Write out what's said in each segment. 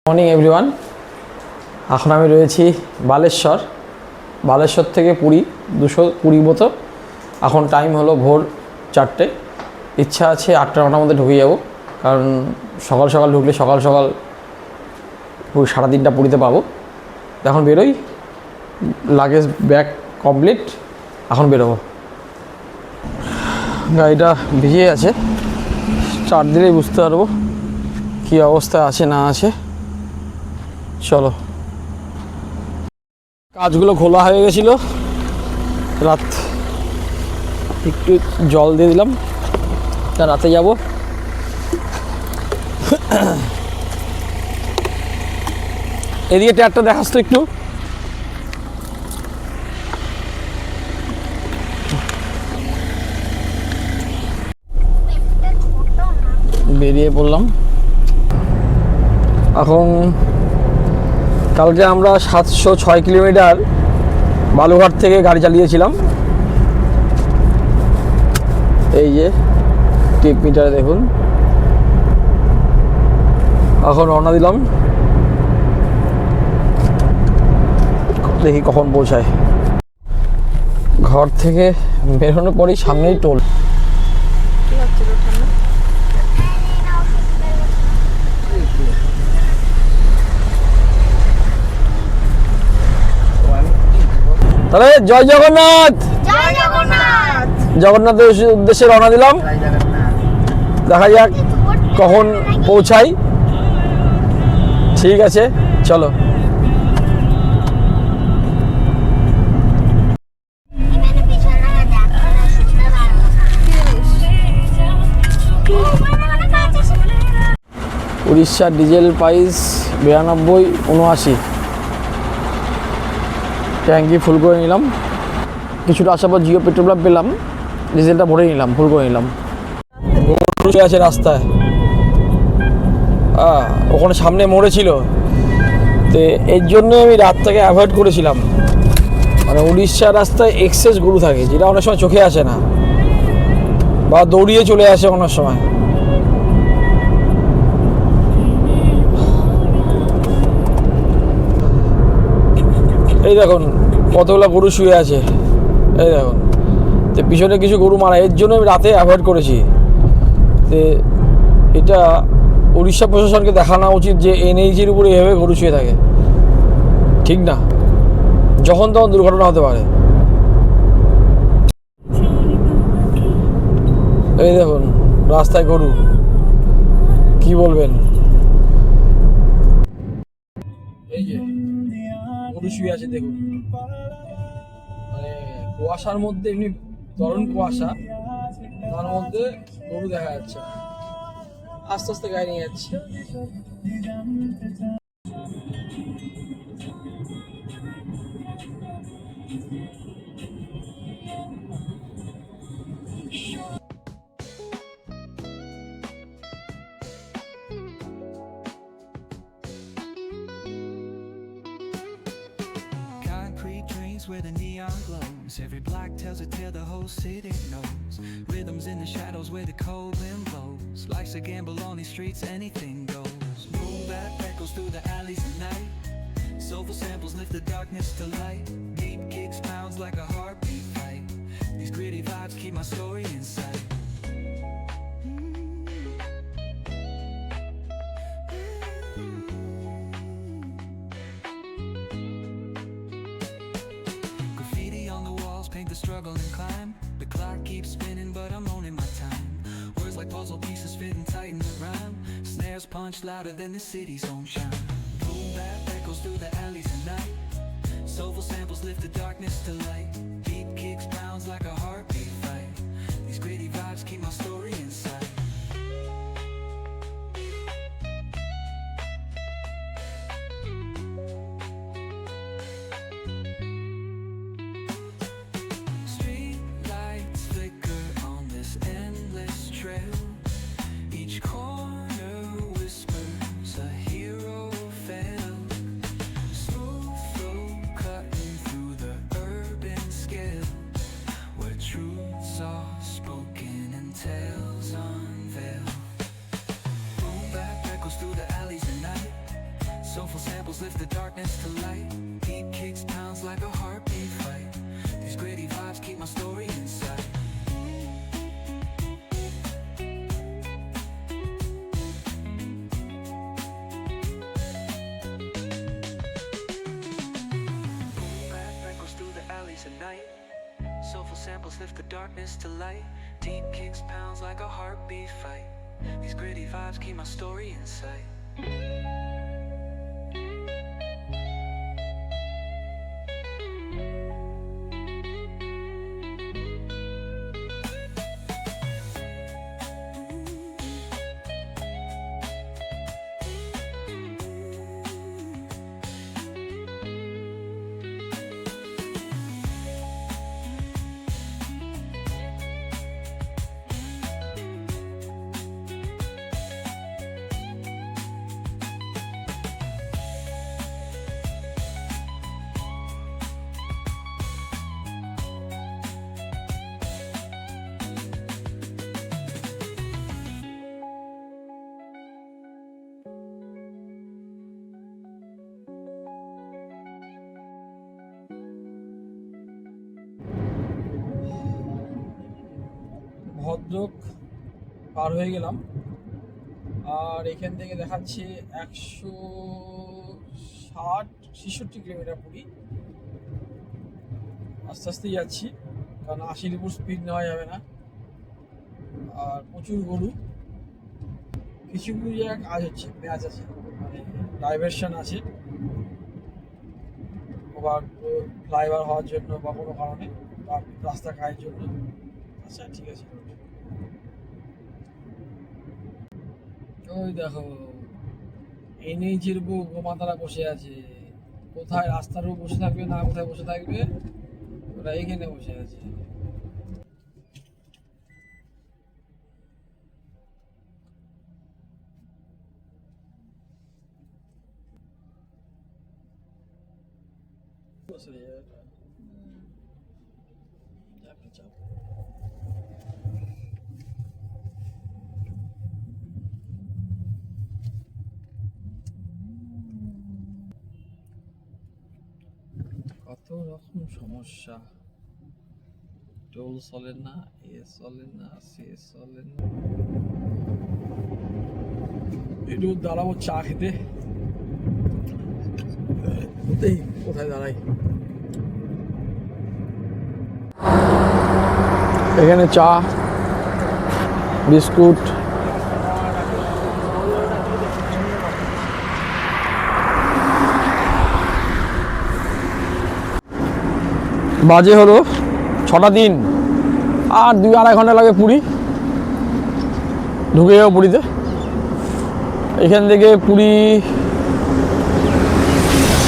Morning everyone. এখন আমি রয়েছি বালেশ্বর থেকে পুরী 220 মতো। এখন টাইম হলো ভোর 4টে। ইচ্ছা আছে 8টা-9টার মধ্যে ঢুকে যাব, কারণ সকাল সকাল ঢুকলে সকাল সারাদিনটা পুরীতে পাবো। এখন বেরোই, লাগেজ ব্যাগ কমপ্লিট, এখন বেরোবো। গাড়িটা ভিজে আছে, স্টার্ট দিলেই বুঝতে পারবো কী অবস্থা আছে না আছে। চলো। কাজগুলো খোলা হয়ে গেছিলো, রাত একটু জল দিয়ে দিলাম, তা রাতে যাব। এদিকে টায়ারটা দেখাস তো একটু। বেরিয়ে পড়লাম। এখন কালকে আমরা 706 কিলোমিটার বালুঘাট থেকে গাড়ি চালিয়েছিলাম। এই যে টিপ মিটারে দেখুন। এখন রওনা দিলাম, দেখি কখন পৌঁছায়। ঘর থেকে বেরোনোর পরেই সামনেই টোল। তাহলে জয় জগন্নাথ। জগন্নাথের উদ্দেশ্যে রওনা দিলাম। দেখা যাক কখন পৌঁছাই। ঠিক আছে, চলো। উড়িষ্যার ডিজেল প্রাইস 92-79। ট্যাঙ্কি ফুল করে নিলাম। কিছুটা আসার পর জিও পেট্রোল পাম্প পেলাম, ডিজেলটা ভরে নিলাম, ফুল করে নিলাম। বসে আছে রাস্তায়, ওখানে সামনে মোড়ে ছিল, তো এর জন্য আমি রাতটাকে অ্যাভয়েড করেছিলাম। মানে উড়িষ্যার রাস্তায় এক্সেস গরু থাকে, যেটা অনেক সময় চোখে আসে না, বা দৌড়িয়ে চলে আসে অনেক সময়। এই দেখুন কতগুলো গরু শুয়ে আছে, এই দেখুন। তো পিছনে কিছু গরু মারা, এর জন্য আমি রাতে অ্যাভয়েড করেছি। তো এটা উড়িষ্যা প্রশাসনকে দেখানো উচিত যে এনএইচের উপরে এভাবে গরু শুয়ে থাকে, ঠিক না। যখন তখন দুর্ঘটনা হতে পারে। এই দেখুন রাস্তায় গরু, কি বলবেন। এই যে গরু শুয়ে আছে দেখুন, মানে কুয়াশার মধ্যে, এমনি তরুণ কুয়াশা, তার মধ্যে গরু দেখা যাচ্ছে। আস্তে আস্তে গাড়ি নিয়ে যাচ্ছে। Where the neon glows, every block tells a tale the whole city knows. Rhythms in the shadows where the cold wind blows. Life's a gamble on these streets, anything goes. Boom bap echoes through the alleys at night. Soulful samples lift the darkness to light. Beat kicks pounds like a heartbeat fight. These gritty vibes keep my story inside. Paint the struggle and climb. The clock keeps spinning, but I'm owning my time. Words like puzzle pieces fitting tight in the rhyme. Snares punch louder than the city's own chime. Boom bap echoes through the alleys at night. Soulful samples lift the darkness to light. Beat kicks pounds like a heartbeat fight. These gritty vibes keep my story inside. Tell samples lift the darkness to light. Beat kicks pounds like a heartbeat fight. These gritty vibes keep my story inside. Bad freckles through the alleys at night. Soulful samples lift the darkness to light. Deep kicks pounds like a heartbeat fight. These gritty vibes keep my story in sight. Bhadrak পার হয়ে গেলাম, আর এখান থেকে দেখাচ্ছে 160-66 kilometre Puri. আস্তে আস্তেই যাচ্ছি, কারণ 80-এর উপর speed নেওয়া যাবে না। আর প্রচুর গরু, কিছু কিছু জায়গায় কাজ হচ্ছে, ম্যাচ আছে, মানে ডাইভারশন আছে, ওভার ফ্লাইওভার হওয়ার জন্য বা কোনো কারণে, বা রাস্তা কাজের জন্য। আচ্ছা ঠিক আছে। ওই দেখো এনএইচের উপর গোমাতারা বসে আছে। কোথায় রাস্তার উপর বসে থাকবে না কোথায় বসে থাকবে, ওরা এখানে বসে আছে। কত রকম সমস্যা, টোল চলে না, এ চলে না, সে চলে না। একটু দাঁড়াবো চা খেতে, কোথায় দাঁড়াই? এখানে চা, বিস্কুট, বাজে হলো 6:03, আর 2-2.5 ঘন্টা লাগে পুরী ঢুকে যাবো পুরীতে। এখান থেকে পুরী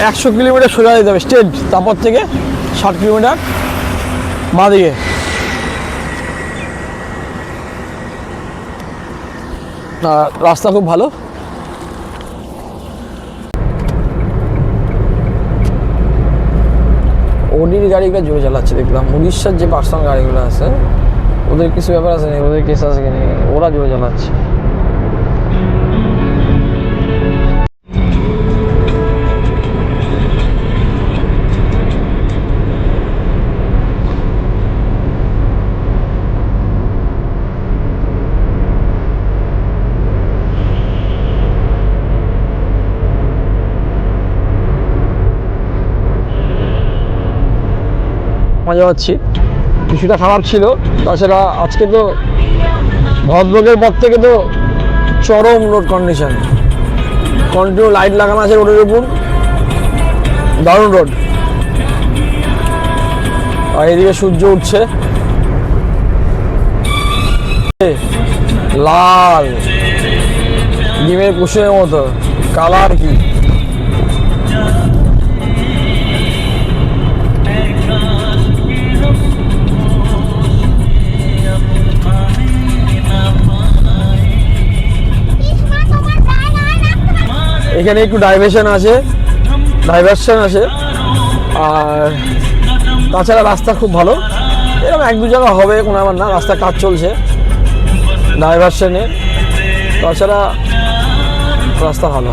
100 কিলোমিটার সোজা যেতে হবে স্ট্রেট, তারপর থেকে 60 কিলোমিটার বাঁ দিকে। রাস্তা খুব ভালো। ওডির গাড়িগুলো জোরে চালাচ্ছে দেখলাম, উড়িষ্যার যে পার্সোনাল গাড়িগুলো আছে ওদের কিছু ব্যাপার আছে, ওদের কেস আছে কিনা, ওরা জোরে চালাচ্ছে। মজা পাচ্ছি, কিছুটা খারাপ ছিল। তাছাড়া আজকে তো ভদ্রকের পর থেকে তো চরম রোড কন্ডিশন, কন্টিনিউ লাইট লাগানো আছে রোডের উপর, দারুণ রোড। আর এদিকে সূর্য উঠছে, লাল ডিমের কুসুমের মতো কালার। কি এখানে একটু ডাইভারশন আছে, আর তাছাড়া রাস্তা খুব ভালো। এরকম 1-2 জায়গা হবে, কোনো আমার না, রাস্তা কাজ চলছে ডাইভারশনে, তাছাড়া রাস্তা ভালো।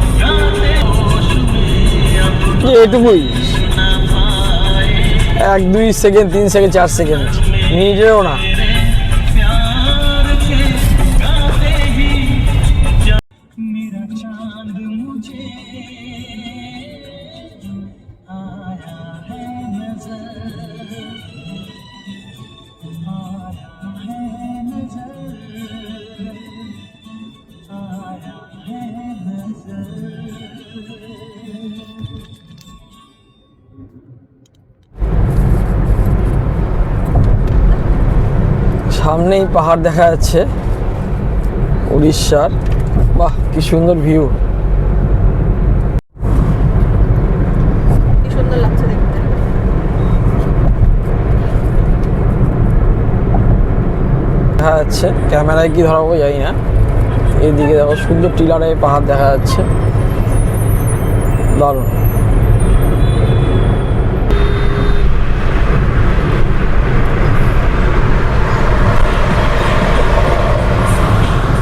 যে এটুকুই, 1-2 সেকেন্ড, 3 সেকেন্ড, 4 সেকেন্ড, মিনিটেরও না। সামনেই পাহাড় দেখা যাচ্ছে উড়িষ্যার। বাহ, কি সুন্দর ভিউ। কি সুন্দর লাগছে দেখতে। দেখা যাচ্ছে, ক্যামেরায় কি ধরাবো জানি না। এইদিকে দেখো সুন্দর টিলারে পাহাড় দেখা যাচ্ছে, দারুণ।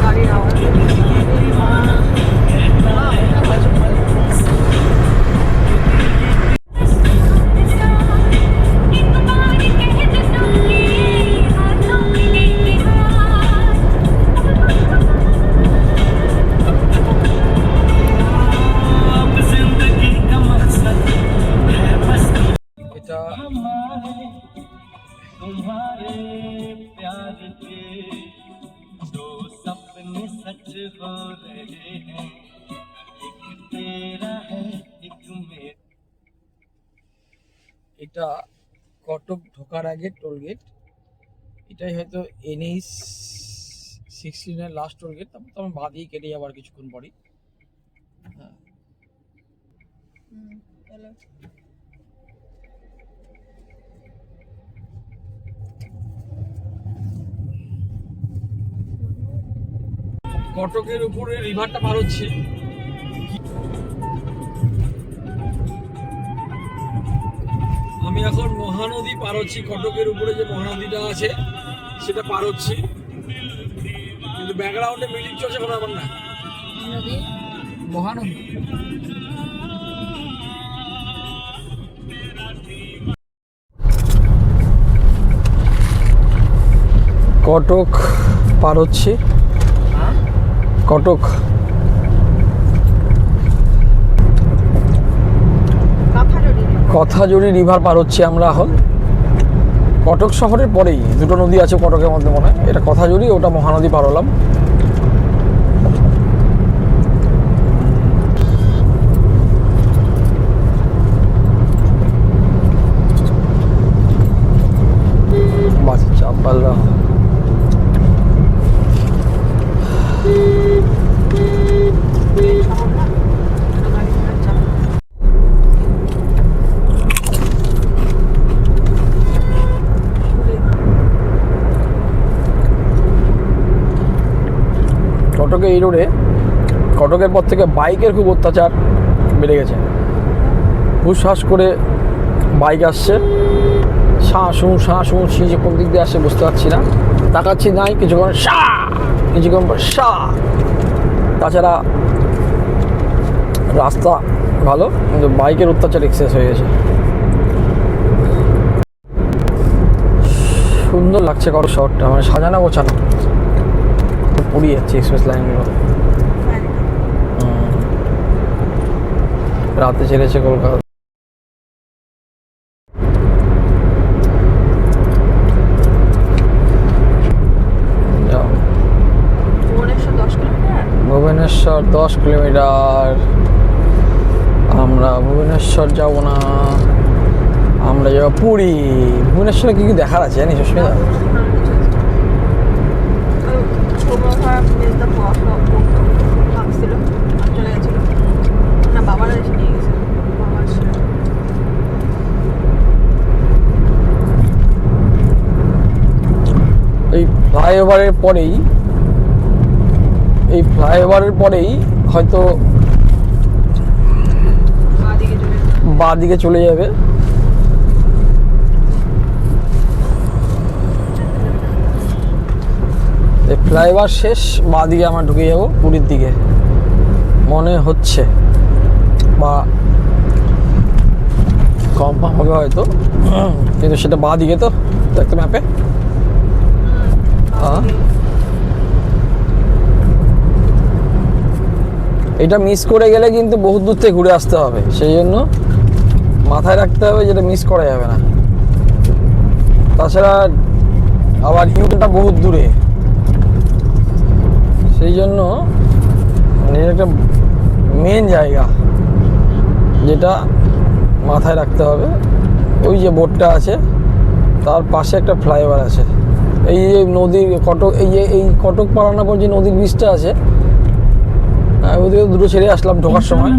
গাড়ির আওয়াজ। এটা तुम्हारे प्यार के दो सपने सच हो रहे हैं, एक तेरा है एक मेरा। এটা কটক ঢোকার আগে টোল গেট। এটাই হয়তো NH 16 এর লাস্ট টোল গেট। তারপর তো আমি বাঁ দিয়ে কেটে যাবো আর কিছুক্ষণ পরেই। হ্যাঁ, কটকের উপরে রিভারটা পার হচ্ছে। আমি এখন মহানদী পার হচ্ছি, কটকের উপরে যে মহানদীটা আছে সেটা পার হচ্ছি, কিন্তু ব্যাকগ্রাউন্ডে মিউজিক চলছে কোনো ব্যাপার না। মহানদী কটক পার হচ্ছি, কটক কথাজুড়ি রিভার পার হচ্ছি আমরা এখন। কটক শহরের পরেই দুটো নদী আছে কটকের মধ্যে, মনে হয় এটা কথাজুড়ি, ওটা মহানদী পার হলাম। বাস চাপ পারলাম। কটকে এই রোডে, কটকের পর থেকে বাইকের খুব অত্যাচার বেড়ে গেছে। হুসহাস করে বাইক আসছে, শাঁ শু যে কোন দিক দিয়ে আসছে বুঝতে পারছি না, তাকাচ্ছি নাই, কিছুক্ষণ কিছুক্ষণ পর তাছাড়া রাস্তা ভালো, কিন্তু বাইকের অত্যাচার এক্সেস হয়ে গেছে। সুন্দর লাগছে কটক শহরটা, মানে সাজানো গোছানো, পুড়িয়ে যাচ্ছে এক্সপ্রেস লাইনগুলো। রাতে ছেড়েছে কলকাতা। ভুবনেশ্বর 10 কিলোমিটার। আমরা ভুবনেশ্বর যাব না, আমরা যাবো পুরী। ভুবনেশ্বরে কি কি দেখার আছে জানিস সুস্মিতা? এই ফ্লাইওভারের পরেই হয়তো বাঁ দিকে চলে যাবে। এই ফ্লাইওভার শেষ, বাঁ দিকে আমরা ঢুকে যাবো পুরীর দিকে মনে হচ্ছে, বা কম পাম হবে হয়তো, কিন্তু সেটা বাঁ দিকে তো দেখতে ম্যাপে। এটা মিস করে গেলে কিন্তু বহুত দূর থেকে ঘুরে আসতে হবে, সেই জন্য মাথায় রাখতে হবে যেটা মিস করা যাবে না। তাছাড়া আবার ইউটা বহুত দূরে, সেই জন্য মানে একটা মেন জায়গা যেটা মাথায় রাখতে হবে। ওই যে বোর্ডটা আছে তার পাশে একটা ফ্লাইওভার আছে, এই যে নদীর কটক, এই কটক পারানাপুর যে নদীর ব্রিজটা আছে, ওদিকে দুটো ছেড়ে আসলাম ঢোকার সময়।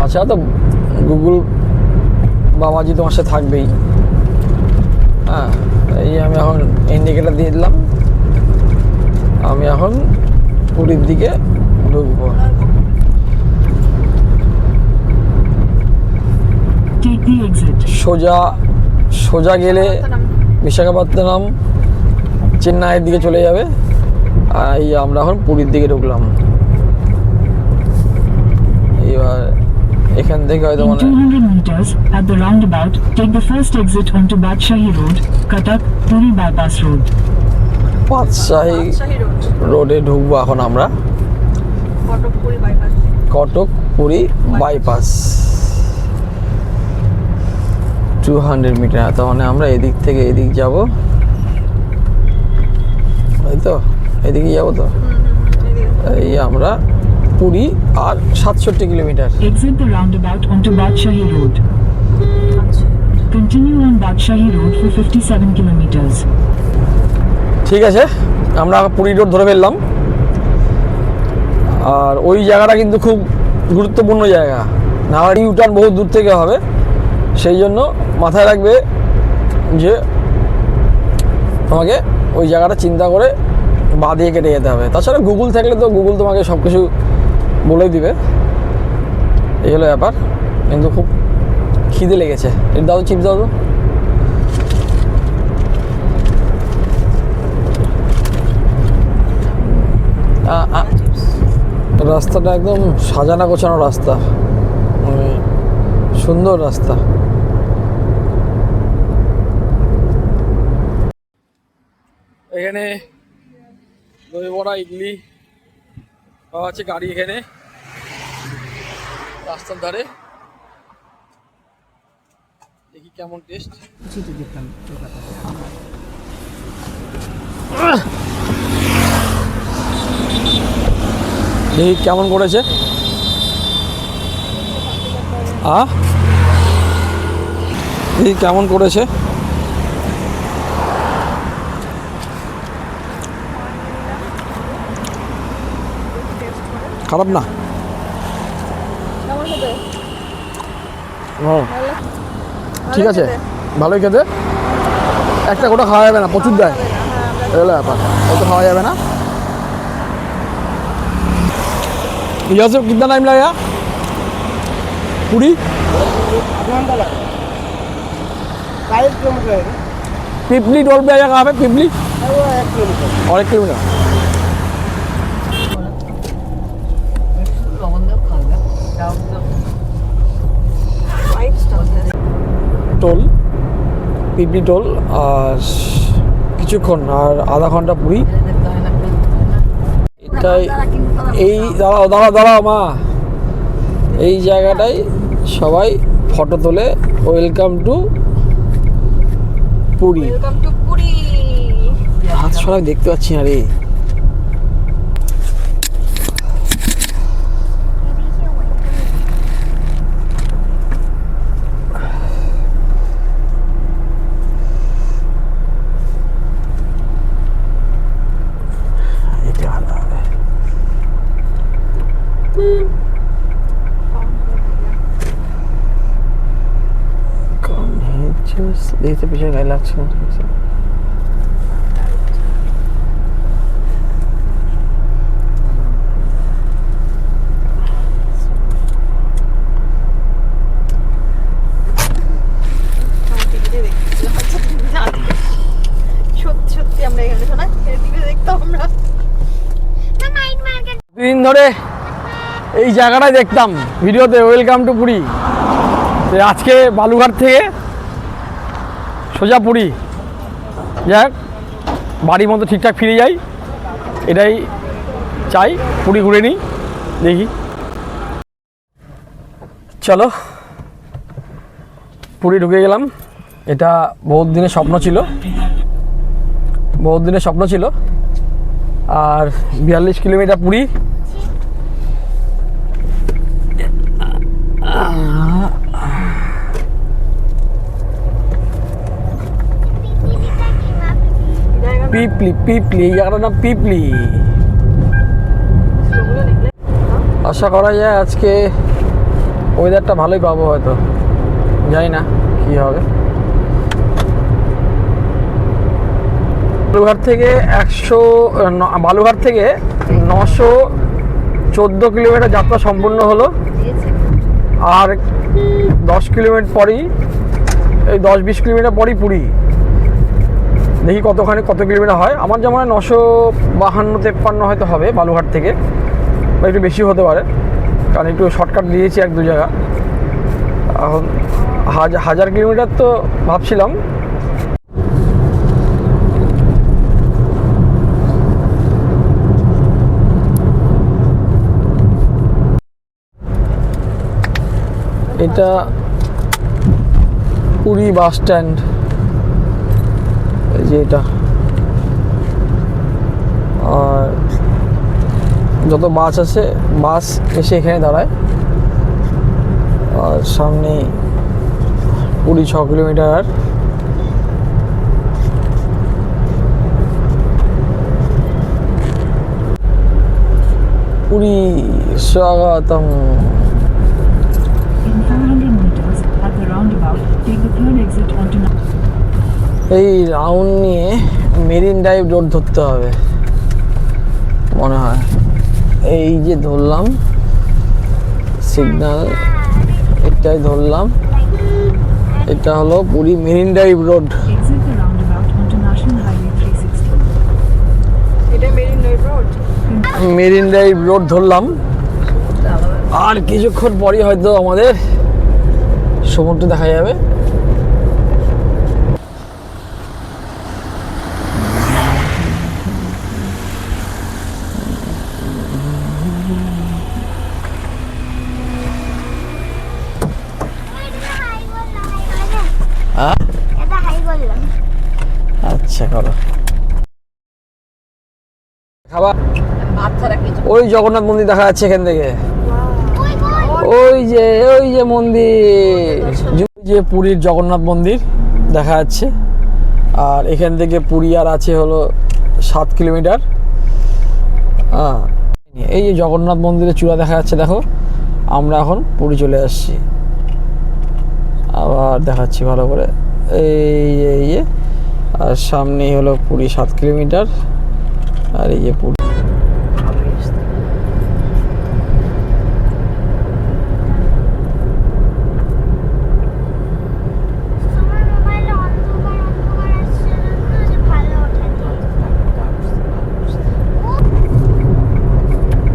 আচ্ছা, তো গুগল বাবাজি তোমার সাথে থাকবেই। হ্যাঁ, এই আমি এখন ইন্ডিকেটার দিয়ে দিলাম, আমি এখন পুরীর দিকে ঢুকবো। সোজা গেলে বিশাখাপত্তনম, চেন্নাইয়ের দিকে চলে যাবে। আর এই আমরা এখন পুরীর দিকে ঢুকলাম। এবার এখান থেকে হয়তো মানে 200 meters at the roundabout, take the first exit onto Badshahi Road, Cuttack, Puri Bypass Road. Badshahi Rajshahi road, রোডে ঢুকবো এখন আমরা, কটকপুরি bypass. Cuttack Puri bypass 200 metre. তার মানে আমরা এদিক থেকে এদিক যাব, তাই তো? এদিকে যাবো তো। এই আমরা পুরী আর 67 kilometre. Exit the roundabout onto Badshahi Road. Continue on Badshahi Road for 57 kilometers. ঠিক আছে, আমরা পুরী রোড ধরে ফেললাম। আর ওই জায়গাটা কিন্তু খুব গুরুত্বপূর্ণ জায়গা, না হলে ইউটার্ন বহু দূর থেকে হবে। সেই জন্য মাথায় রাখবে যে তোমাকে ওই জায়গাটা চিন্তা করে বাঁ দিয়ে কেটে যেতে হবে। তাছাড়া গুগল থাকলে তো গুগল তোমাকে সব কিছু বলে দিবে, এই হলো ব্যাপার। কিন্তু খুব খিদে লেগেছে, এটা দাও, চিপস দাও তো। রাস্তাটা একদম সাজানো গোছানো রাস্তা, মানে সুন্দর রাস্তা। এখানে দই বড়া, ইডলি পাওয়া আছে গাড়ি এখানে রাস্তার ধারে। দেখি কেমন টেস্ট। দেখি কেমন করেছে। দেখি কেমন করেছে। খারাপ না, ঠিক আছে, ভালোই খেতে। একটা গোটা খাওয়া যাবে না, প্রচুর দেয়, এগুলো ব্যাপার, অত খাওয়া যাবে না। यहाँ से कितना टाइम लगेगा पूरी? पिपली टोल पे आया, कहाँ पे पिपली? और 1 किलोमीटर। টোল, পিপলি টোল, আর কিছুক্ষণ, আর আধা ঘন্টা পুরী। এটাই, এই দাঁড়াও মা, এই জায়গাটাই সবাই ফটো তোলে। Welcome to Puri. Welcome to Puri. হাত সরাই দেখতে পাচ্ছি না রে। দেখতে পিছনে গায়ে লাগছে না। সত্যি আমরা এখানে শোনা দেখতাম আমরা দিন ধরে এই জায়গাটাই দেখতাম ভিডিওতে, ওয়েলকাম টু পুরী। আজকে বালুঘাট থেকে সোজা পুরী, যাক বাড়ির মতো ঠিকঠাক ফিরে যাই, এটাই চাই। পুরী ঘুরে নিই, দেখি। চলো পুরী ঢুকে গেলাম। এটা বহুত দিনের স্বপ্ন ছিল, আর 42 কিলোমিটার পুরী। পিপলি, এই জায়গাটার নাম পিপলি। আশা করা যায় আজকে ওয়েদারটা ভালোই পাবো, হয়তো জানি না কি হবে। বালুঘাট থেকে 914 কিলোমিটার যাত্রা সম্পূর্ণ হলো। আর 10 কিলোমিটার পরই, এই 10-20 কিলোমিটার পরই পুরী। দেখি কত কিলোমিটার হয়। আমার যেমন 952-53 হয়তো হবে বালুঘাট থেকে, বা একটু বেশি হতে পারে, কারণ একটু শর্টকাট দিয়েছি 1-2 জায়গা। এখন 1000 কিলোমিটার তো ভাবছিলাম। এটা পুরী বাস স্ট্যান্ড, এই যে এটা। আর যত বাস আছে, বাস এসে এখানে দাঁড়ায়। আর সামনে পুরী 6 কিলোমিটার। পুরী স্বাগতম। In 500 meters, at the roundabout, take the third exit onto এই রাউন্ড নিয়ে মেরিন ড্রাইভ রোড ধরতে হবে মনে হয়। এই যে ধরলাম সিগন্যাল, এটাই ধরলাম। এটা হলো Puri marine drive road. exit the roundabout onto National Highway 360. এটা marine drive road. Marine drive road ধরলাম, আর কিছুক্ষণ পরই হয়তো আমাদের সমুদ্র দেখা যাবে। আচ্ছা করো খাবার। ওই জগন্নাথ মন্দির দেখা যাচ্ছে এখান থেকে, ওই যে মন্দির, যে পুরীর জগন্নাথ মন্দির দেখা যাচ্ছে। আর এখান থেকে পুরী আর আছে হলো 7 কিলোমিটার। এই যে জগন্নাথ মন্দিরের চূড়া দেখা যাচ্ছে, দেখো। আমরা এখন পুরী চলে আসছি, আবার দেখাচ্ছি ভালো করে। এই আর সামনেই হলো পুরী 7 কিলোমিটার। আর এই যে পুরী।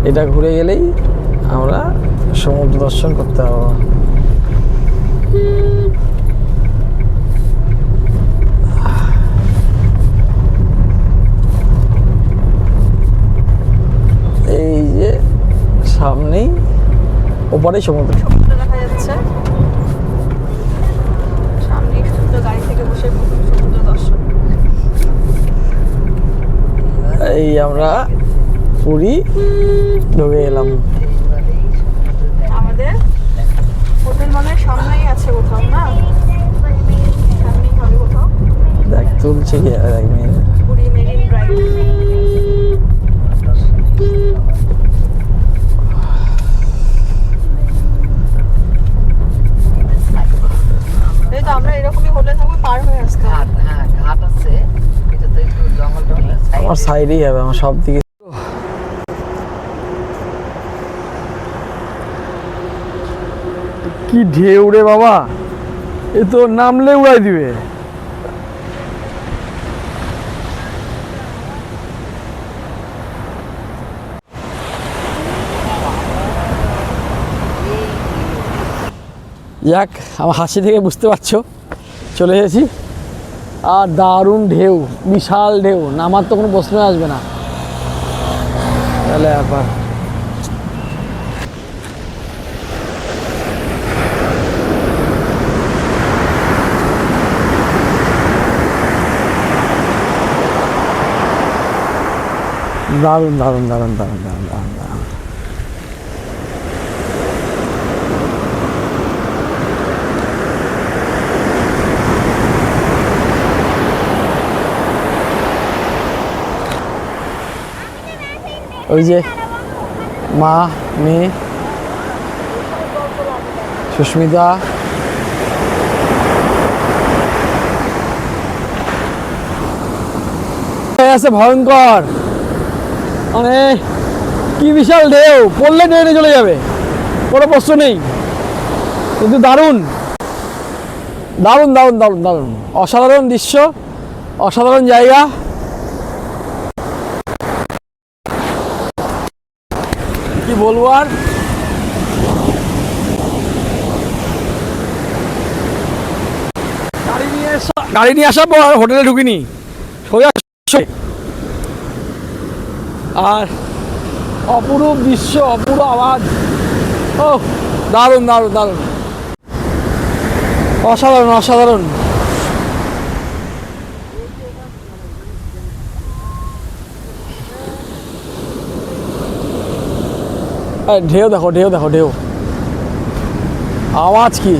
এটা ঘুরে গেলেই আমরা সমুদ্র দর্শন করতে পারবো। এই যে সামনেই ওপারেই সমুদ্র দেখা যাচ্ছে। সামনে সমুদ্র, গাড়ি থেকে বসে সমুদ্র দর্শন। এই আমরা পুরী ঢুকে এলাম। আমাদের হোটেল মনে হয় সামনেই আছে কোথাও, না সামনেই হবে কোথাও। দেখ তুলছে কি, দেখ পুরী মেরিন ড্রাইভ। এই তো আমরা এরকমই হোটেল থাকবো, পার হয়ে আসতে হবে। হ্যাঁ ঘাট আছে, এটা তো একটু জঙ্গল টঙ্গল আমার সাইডেই হবে, আমার সব দিকে। কি ঢেউ রে বাবা, এ তো নামলে উড়াই দিবে। যাক, আমার হাসি থেকে বুঝতে পারছো চলে এসেছি। আর দারুণ ঢেউ, বিশাল ঢেউ, নামার তো কোনো প্রশ্ন আসবে না। তাহলে ব্যাপার দারুণ দারুণ দারুণ দারুণ দারুণ দারুণ দারুণ। ওই যে মা, মেয়ে, সুস্মিতা, আছে ভয়ঙ্কর, মানে কি বিশাল ঢেউ, পড়লে ট্রেনে চলে যাবে, কোনো প্রশ্ন নেই। কিন্তু দারুণ দারুণ দারুণ দারুণ দারুণ, অসাধারণ দৃশ্য, অসাধারণ জায়গা। কি বলবো আর, গাড়ি নিয়ে আসার পর হোটেলে ঢুকিনি, সোজা আর অপরূপ দৃশ্য, অপূর্ব আওয়াজ, ও দারুণ দারুণ দারুণ, অসাধারণ অসাধারণ। ঢেউ দেখো, ঢেউ দেখো, ঢেউ, আওয়াজ কি!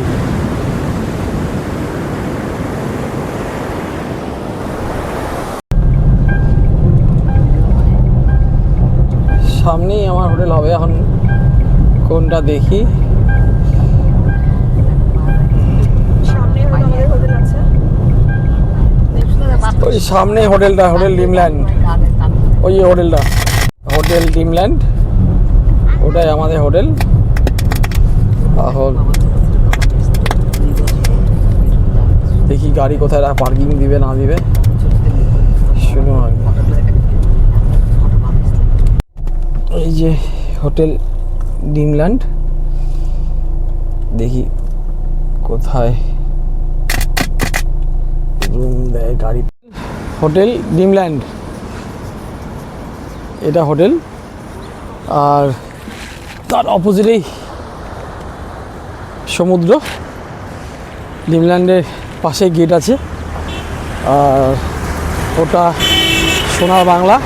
সামনেই আমার হোটেল হবে, এখন কোনটা দেখি। সামনে আমাদের হোটেল আছে, ওই সামনে হোটেলটা, হোটেল ড্রিমল্যান্ড, ওই যে হোটেলটা, হোটেল ড্রিমল্যান্ড, ওটাই আমাদের হোটেল। এখন দেখি গাড়ি কোথায় পার্কিং দিবে না দিবে, শুনুন আগে। এই যে হোটেল ড্রিমল্যান্ড, দেখি কোথায় রুম দেয় গাড়ি। হোটেল ড্রিমল্যান্ড, এটা হোটেল, আর তার অপোজিটেই সমুদ্র। ড্রিমল্যান্ডের পাশে গেট আছে, আর ওটা সোনার বাংলা।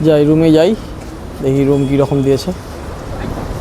যাই, রুমে যাই, দেখি রুম কীরকম দিয়েছে।